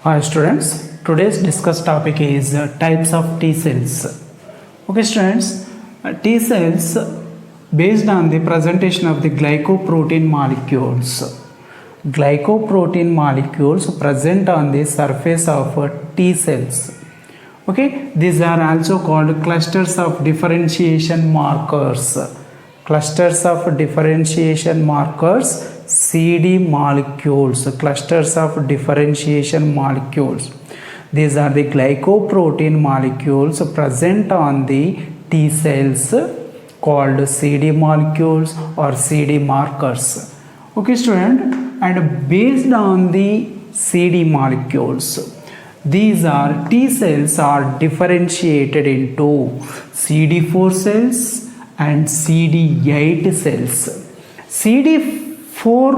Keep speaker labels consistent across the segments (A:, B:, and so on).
A: Hi students, today's discussed topic is types of T cells. Okay students, T cells based on the presentation of the glycoprotein molecules. Glycoprotein molecules present on the surface of T cells. Okay, these are also called clusters of differentiation markers. Clusters of differentiation markers, CD molecules, clusters of differentiation molecules. These are the glycoprotein molecules present on the T cells called CD molecules or CD markers. Okay student, and based on the CD molecules, these are T cells are differentiated into CD4 cells and CD8 cells. CD4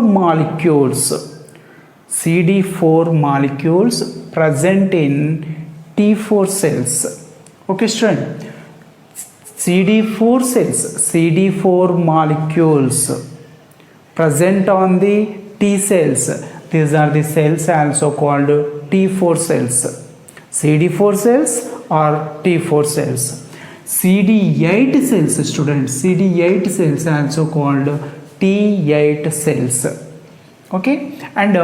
A: molecules present in T4 cells. Okay student, CD4 molecules present on the T cells. These are the cells also called T4 cells. CD4 cells or T4 cells. CD8 cells students, CD8 cells also called T8 cells. Okay, and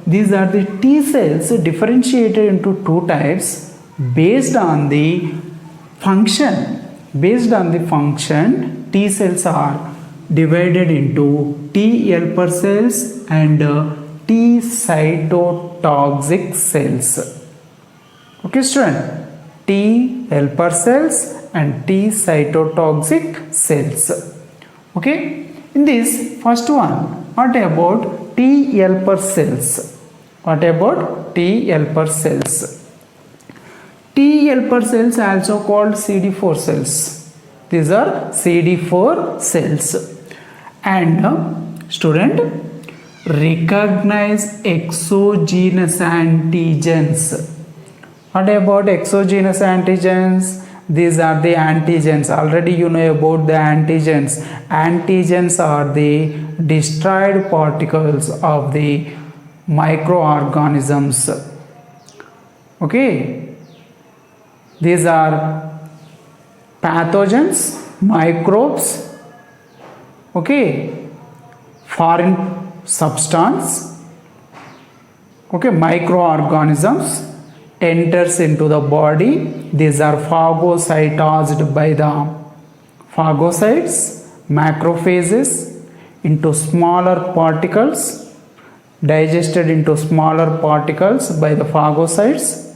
A: these are the T cells differentiated into two types based on the function. Based on the function, T cells are divided into T helper cells and T cytotoxic cells. Okay student, T helper cells and T cytotoxic cells. Okay, in this first one, what about T helper cells? What about T helper cells? T helper cells also called CD4 cells. These are CD4 cells. And student, recognize exogenous antigens. What about exogenous antigens? These are the antigens. Already you know about the antigens. Antigens are the destroyed particles of the microorganisms. Okay, these are pathogens, microbes, okay, foreign substance, okay, microorganisms enters into the body. These are phagocytosed by the phagocytes, macrophages into smaller particles, digested into smaller particles by the phagocytes.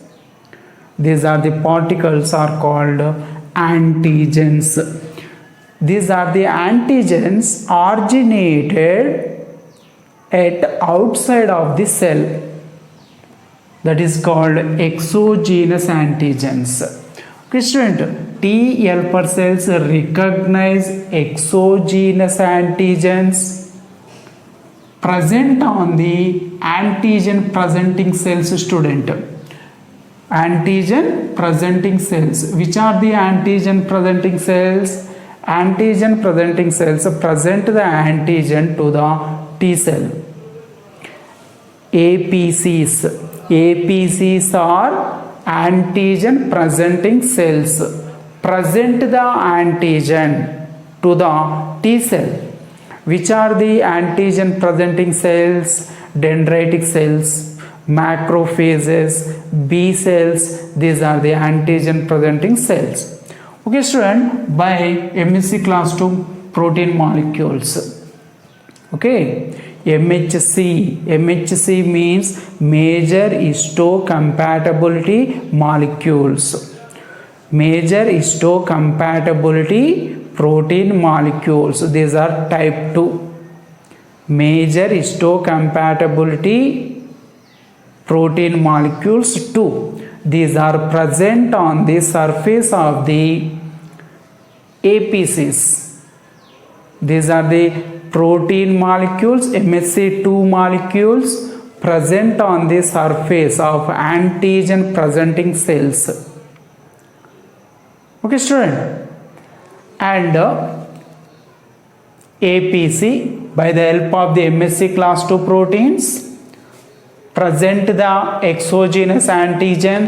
A: These are the particles are called antigens. These are the antigens originated at outside of the cell. That is called exogenous antigens. Okay student, T helper cells recognize exogenous antigens present on the antigen presenting cells student. Antigen presenting cells. Which are the antigen presenting cells? Antigen presenting cells present the antigen to the T cell. APCs. APCs are antigen presenting cells. Present the antigen to the T cell. Which are the antigen presenting cells? Dendritic cells, macrophages, B cells. These are the antigen presenting cells. Okay student, by MSc class 2 protein molecules. Okay, MHC means major histocompatibility molecules. Major histocompatibility protein molecules. These are type 2. Major histocompatibility protein molecules 2. These are present on the surface of the APCs. These are the protein molecules, MSC2 molecules present on the surface of antigen presenting cells. Okay student, and APC by the help of the MSc class 2 proteins present the exogenous antigen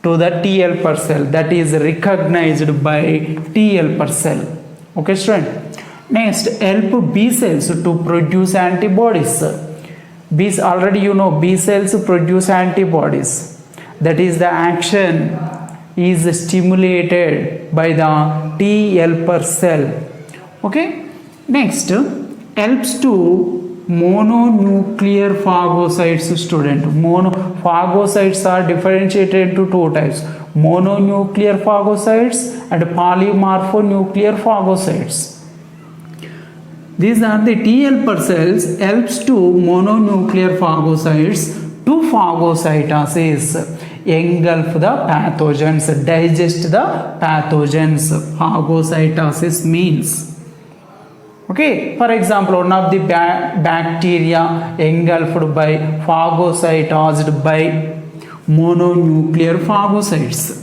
A: to the T helper cell, that is recognized by T helper cell. Okay student. Next, help B cells to produce antibodies. Already you know B cells produce antibodies, that is the action is stimulated by the T helper cell. Okay. Next, helps to mononuclear phagocytes student. Phagocytes are differentiated into two types, mononuclear phagocytes and polymorphonuclear phagocytes. These are the T helper cells helps to mononuclear phagocytes to phagocytosis, engulf the pathogens, digest the pathogens, phagocytosis means. Okay, for example, one of the bacteria engulfed by phagocytosed by mononuclear phagocytes.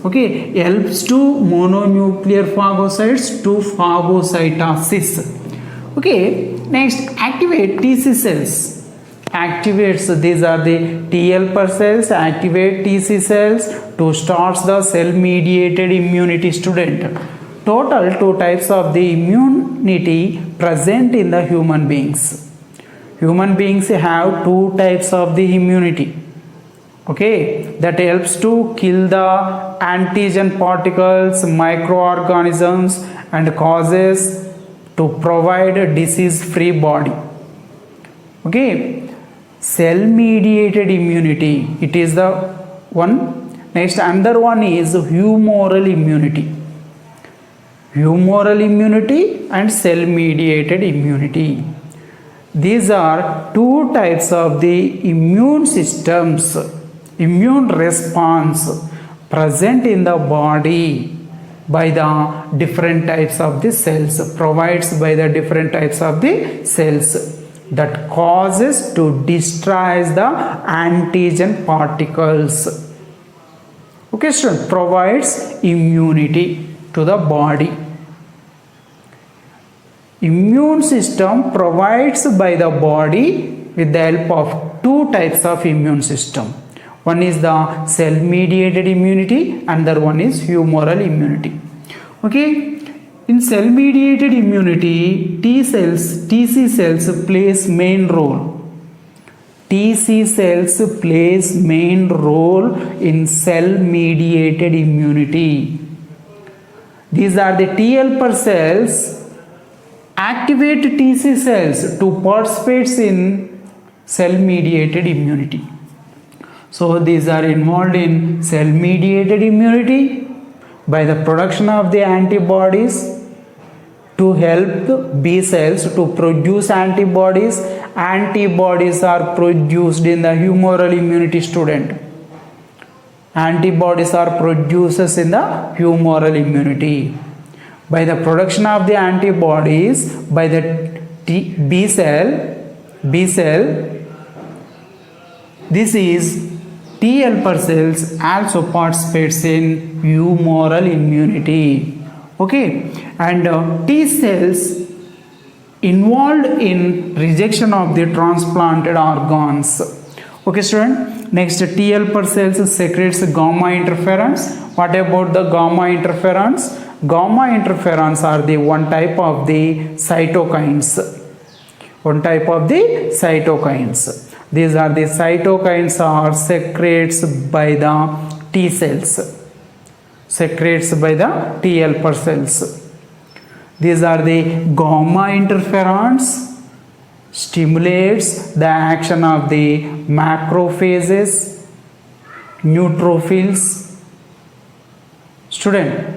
A: Okay, helps to mononuclear phagocytes to phagocytosis. Okay, next, activate TC cells. Activates, these are the T helper cells, activate TC cells to start the cell mediated immunity student. Total two types of the immunity present in the human beings. Human beings have two types of the immunity. Okay, that helps to kill the antigen particles, microorganisms, and causes to provide a disease-free body. Okay, cell mediated immunity, it is the one. Next, another one is humoral immunity. Humoral immunity and cell mediated immunity. These are two types of the immune systems, immune response present in the body by the different types of the cells, provides by the different types of the cells that causes to destroy the antigen particles. Okay student, provides immunity to the body. Immune system provides by the body with the help of two types of immune system. One is the cell mediated immunity, another one is humoral immunity. Okay, in cell mediated immunity, TC cells plays main role. TC cells plays main role in cell mediated immunity. These are the T helper cells activate TC cells to participate in cell mediated immunity. So these are involved in cell mediated immunity by the production of the antibodies to help B cells to produce antibodies. Antibodies are produced in the humoral immunity student. Antibodies are produced in the humoral immunity. By the production of the antibodies by the B cell, this is T helper cells also participates in humoral immunity. Okay, and T cells involved in rejection of the transplanted organs. Okay student, next T helper cells secretes gamma interferons. What about the gamma interferons? Gamma interferons are the one type of the cytokines. One type of the cytokines. These are the cytokines are secretes by the T cells. Secretes by the T helper cells. These are the gamma interferons. Stimulates the action of the macrophages, neutrophils. Student.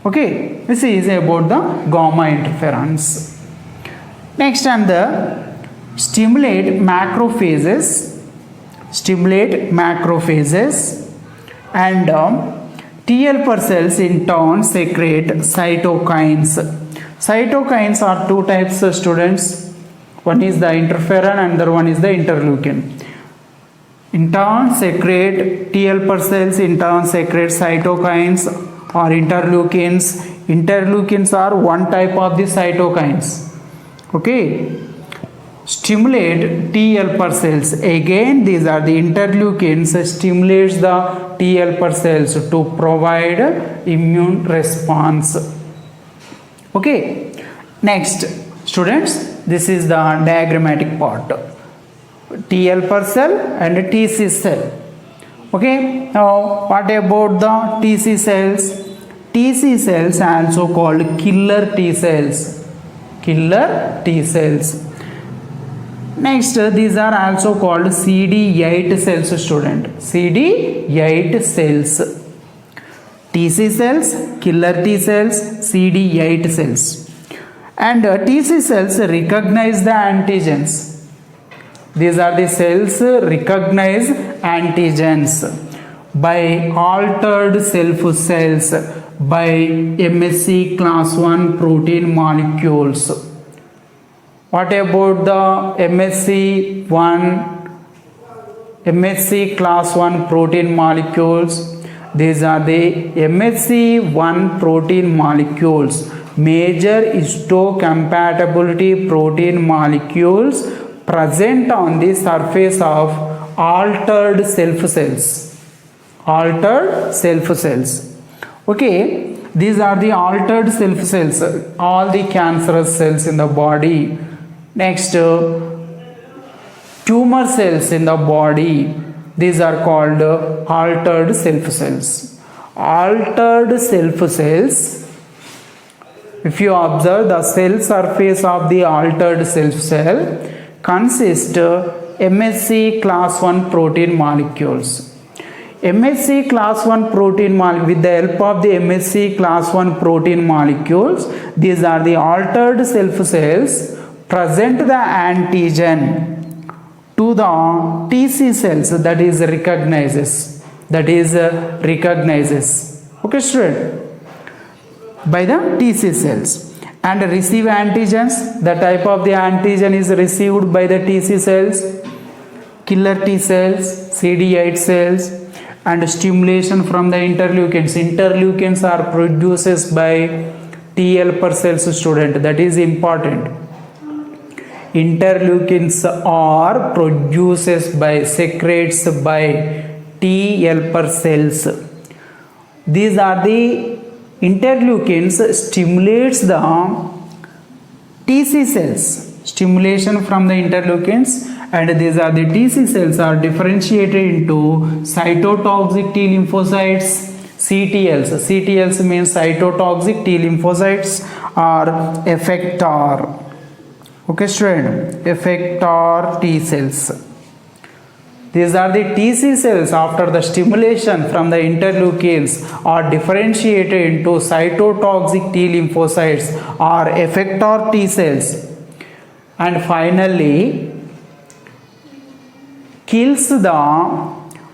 A: Okay, this is about the gamma interferons. Next, and the stimulate macrophages, and T helper cells in turn secrete cytokines. Cytokines are two types of students. One is the interferon and the other one is the interleukin. In turn secrete T helper cells in turn secrete cytokines or interleukins. Interleukins are one type of the cytokines. Okay stimulate T helper cells. Again, these are the interleukins stimulates the T helper cells to provide immune response. Okay, next students, this is the diagrammatic part. T helper cell and TC cell. Okay, now what about the TC cells? TC cells also called killer T cells. Killer T cells. Next, these are also called CD8 cells, student. CD8 cells. TC cells, killer T cells, CD8 cells. And TC cells recognize the antigens. These are the cells recognize antigens by altered self cells by MSC class 1 protein molecules. What about the MSC class 1 protein molecules? These are the MSC1 protein molecules, major histocompatibility protein molecules present on the surface of altered self cells. Altered self cells. Okay, these are the altered self cells, all the cancerous cells in the body. Next, tumor cells in the body. These are called altered self cells. Altered self cells. If you observe the cell surface of the altered self cell consists MSC class 1 protein molecules. MSC class 1 protein molecule, with the help of the MSC class 1 protein molecules, these are the altered self cells present the antigen to the TC cells, that is recognizes. Okay, student, by the TC cells, and receive antigens. The type of the antigen is received by the TC cells, killer T cells, CD8 cells, and stimulation from the interleukins. Interleukins are produced by T helper cells, student. That is important. Interleukins are produced by, secretes by T helper cells. These are the interleukins stimulates the TC cells. Stimulation from the interleukins, and these are the TC cells are differentiated into cytotoxic T lymphocytes, CTLs. CTLs means cytotoxic T lymphocytes, or effector. Okay, student, effector T cells. These are the TC cells after the stimulation from the interleukins are differentiated into cytotoxic T lymphocytes or effector T cells, and finally kills the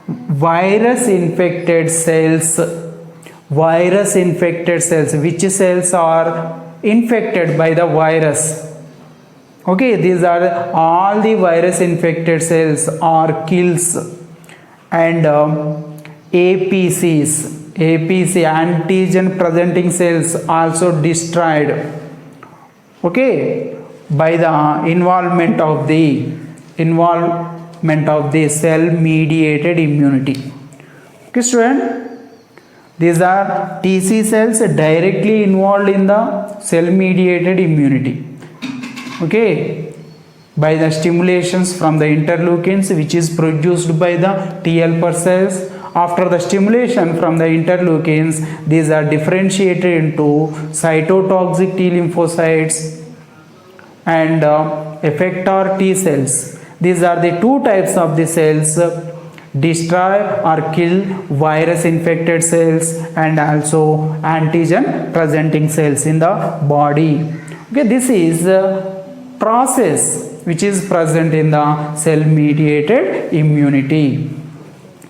A: virus infected cells. Virus infected cells, which cells are infected by the virus. Okay, these are all the virus infected cells or kills, and APCs, antigen presenting cells, also destroyed. Okay, by the involvement of the cell mediated immunity. Okay, student, these are TC cells directly involved in the cell mediated immunity. Okay, by the stimulations from the interleukins, which is produced by the T helper cells. After the stimulation from the interleukins, these are differentiated into cytotoxic T lymphocytes and effector T cells. These are the two types of the cells: destroy or kill virus infected cells, and also antigen presenting cells in the body. Okay, this is process which is present in the cell mediated immunity.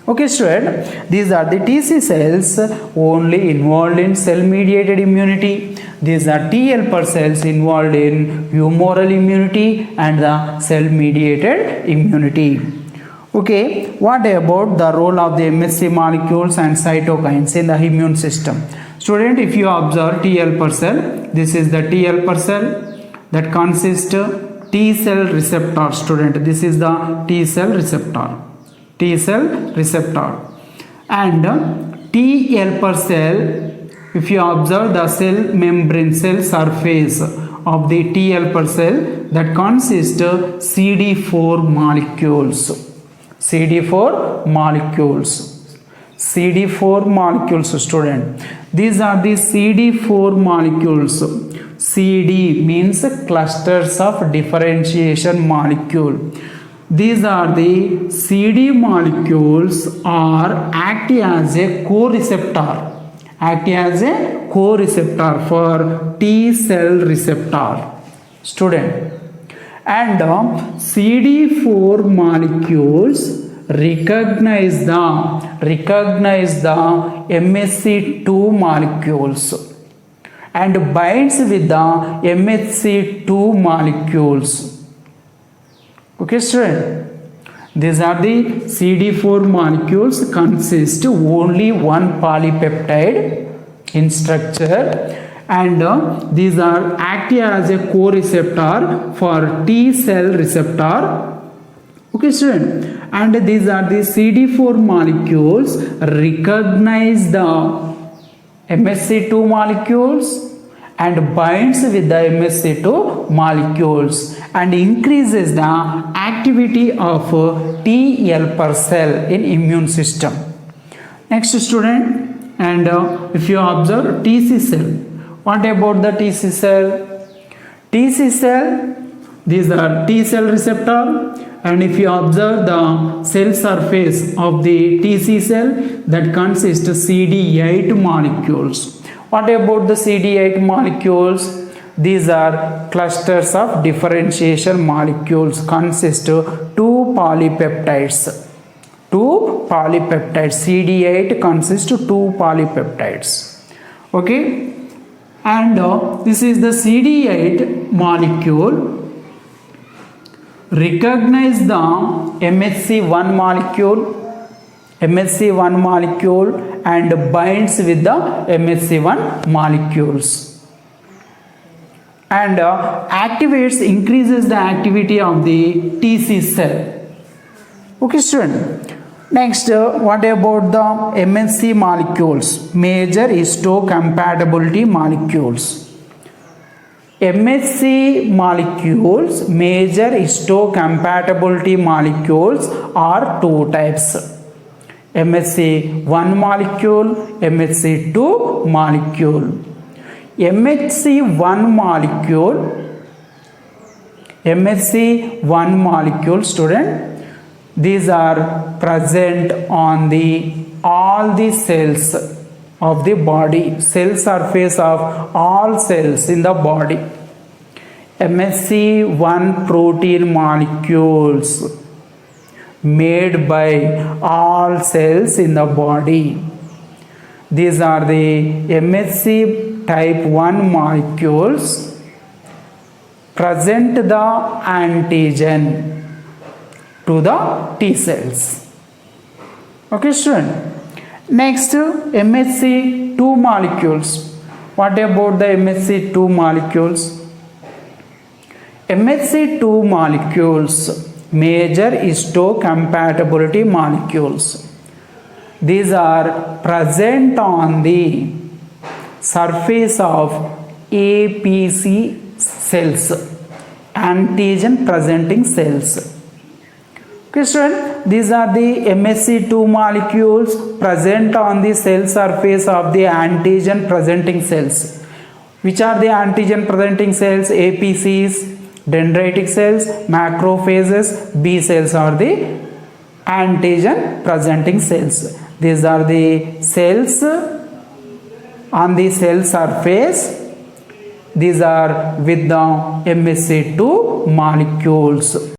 A: Okay, student, these are the TC cells only involved in cell mediated immunity. These are T helper cells involved in humoral immunity and the cell mediated immunity. Okay, what about the role of the MSC molecules and cytokines in the immune system? Student, if you observe T helper cell, this is the T helper cell that consists T cell receptor, student. This is the T cell receptor. T cell receptor. And T helper cell, if you observe the cell membrane, cell surface of the T helper cell, that consists CD4 molecules. CD4 molecules. CD4 molecules, student. These are the CD4 molecules. CD means clusters of differentiation molecule. These are the CD molecules are acting as a co-receptor. Acting as a co-receptor for T cell receptor, student. And CD4 molecules recognize the MHC2 molecules and binds with the MHC2 molecules. Okay, student. These are the CD4 molecules consist only one polypeptide in structure, and these are acting as a co-receptor for T cell receptor. Okay, student. And these are the CD4 molecules recognize the MHC2 molecules and binds with the MHC2 molecules and increases the activity of T helper cell in immune system. Next, student, and if you observe TC cell, what about the TC cell? TC cell, these are T cell receptor, and if you observe the cell surface of the TC cell, that consists of CD8 molecules. What about the CD8 molecules? These are clusters of differentiation molecules, consist of two polypeptides. CD8 consists of two polypeptides. Okay, and this is the CD8 molecule recognize the MHC1 molecule and binds with the MHC1 molecules and increases the activity of the TC cell. Okay, student. Next, what about the MHC molecules? Major histocompatibility molecules. MHC molecules, major histocompatibility molecules are two types. MHC1 molecule, MHC2 molecule. MHC1 molecule, student, these are present on all the cells of the body, cell surface of all cells in the body. MHC1 protein molecules made by all cells in the body. These are the MHC type 1 molecules present the antigen to the T cells. Okay, student. Next, MHC2 molecules. What about the MHC2 molecules? MHC2 molecules, major histocompatibility molecules. These are present on the surface of APC cells, antigen presenting cells. Okay, student, these are the MHC2 molecules present on the cell surface of the antigen presenting cells. Which are the antigen presenting cells? APCs, dendritic cells, macrophages, B cells are the antigen presenting cells. These are the cells on the cell surface. These are with the MHC2 molecules.